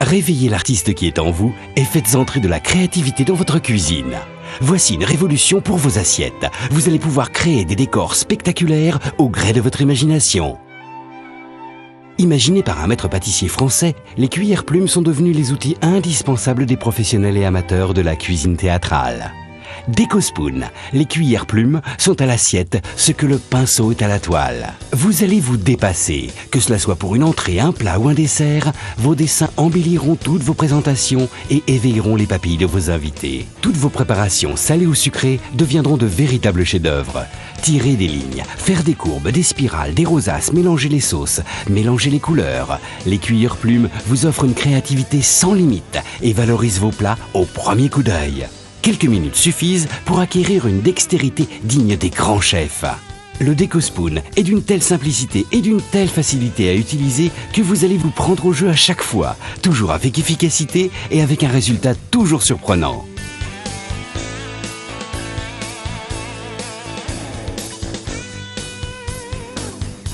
Réveillez l'artiste qui est en vous et faites entrer de la créativité dans votre cuisine. Voici une révolution pour vos assiettes. Vous allez pouvoir créer des décors spectaculaires au gré de votre imagination. Imaginées par un maître pâtissier français, les cuillères plumes sont devenues les outils indispensables des professionnels et amateurs de la cuisine théâtrale. Décospoon, les cuillères plumes sont à l'assiette ce que le pinceau est à la toile. Vous allez vous dépasser, que cela soit pour une entrée, un plat ou un dessert, vos dessins embelliront toutes vos présentations et éveilleront les papilles de vos invités. Toutes vos préparations, salées ou sucrées, deviendront de véritables chefs-d'œuvre. Tirer des lignes, faire des courbes, des spirales, des rosaces, mélanger les sauces, mélanger les couleurs. Les cuillères plumes vous offrent une créativité sans limite et valorisent vos plats au premier coup d'œil. Quelques minutes suffisent pour acquérir une dextérité digne des grands chefs. Le Décospoon est d'une telle simplicité et d'une telle facilité à utiliser que vous allez vous prendre au jeu à chaque fois, toujours avec efficacité et avec un résultat toujours surprenant.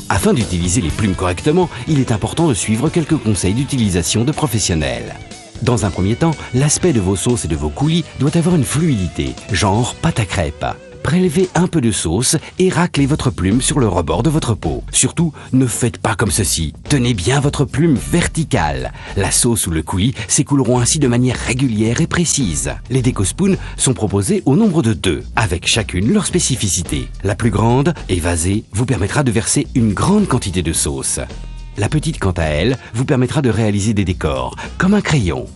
Afin d'utiliser les plumes correctement, il est important de suivre quelques conseils d'utilisation de professionnels. Dans un premier temps, l'aspect de vos sauces et de vos coulis doit avoir une fluidité, genre pâte à crêpes. Prélevez un peu de sauce et raclez votre plume sur le rebord de votre pot. Surtout, ne faites pas comme ceci. Tenez bien votre plume verticale. La sauce ou le coulis s'écouleront ainsi de manière régulière et précise. Les Décospoon sont proposés au nombre de 2, avec chacune leur spécificité. La plus grande, évasée, vous permettra de verser une grande quantité de sauce. La petite, quant à elle, vous permettra de réaliser des décors, comme un crayon.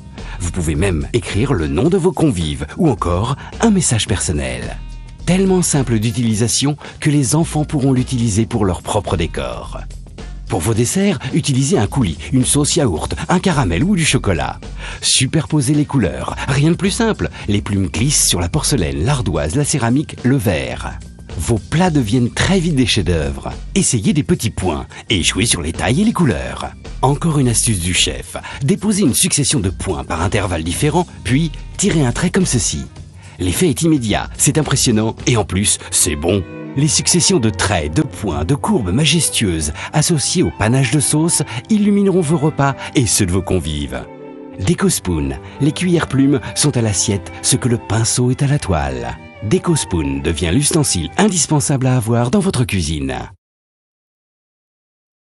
Vous pouvez même écrire le nom de vos convives ou encore un message personnel. Tellement simple d'utilisation que les enfants pourront l'utiliser pour leur propre décor. Pour vos desserts, utilisez un coulis, une sauce yaourt, un caramel ou du chocolat. Superposez les couleurs, rien de plus simple. Les plumes glissent sur la porcelaine, l'ardoise, la céramique, le verre. Vos plats deviennent très vite des chefs-d'œuvre. Essayez des petits points et jouez sur les tailles et les couleurs. Encore une astuce du chef. Déposez une succession de points par intervalles différents, puis tirez un trait comme ceci. L'effet est immédiat, c'est impressionnant et en plus, c'est bon. Les successions de traits, de points, de courbes majestueuses associées au panache de sauce illumineront vos repas et ceux de vos convives. Décospoon, les cuillères plumes sont à l'assiette ce que le pinceau est à la toile. Décospoon devient l'ustensile indispensable à avoir dans votre cuisine.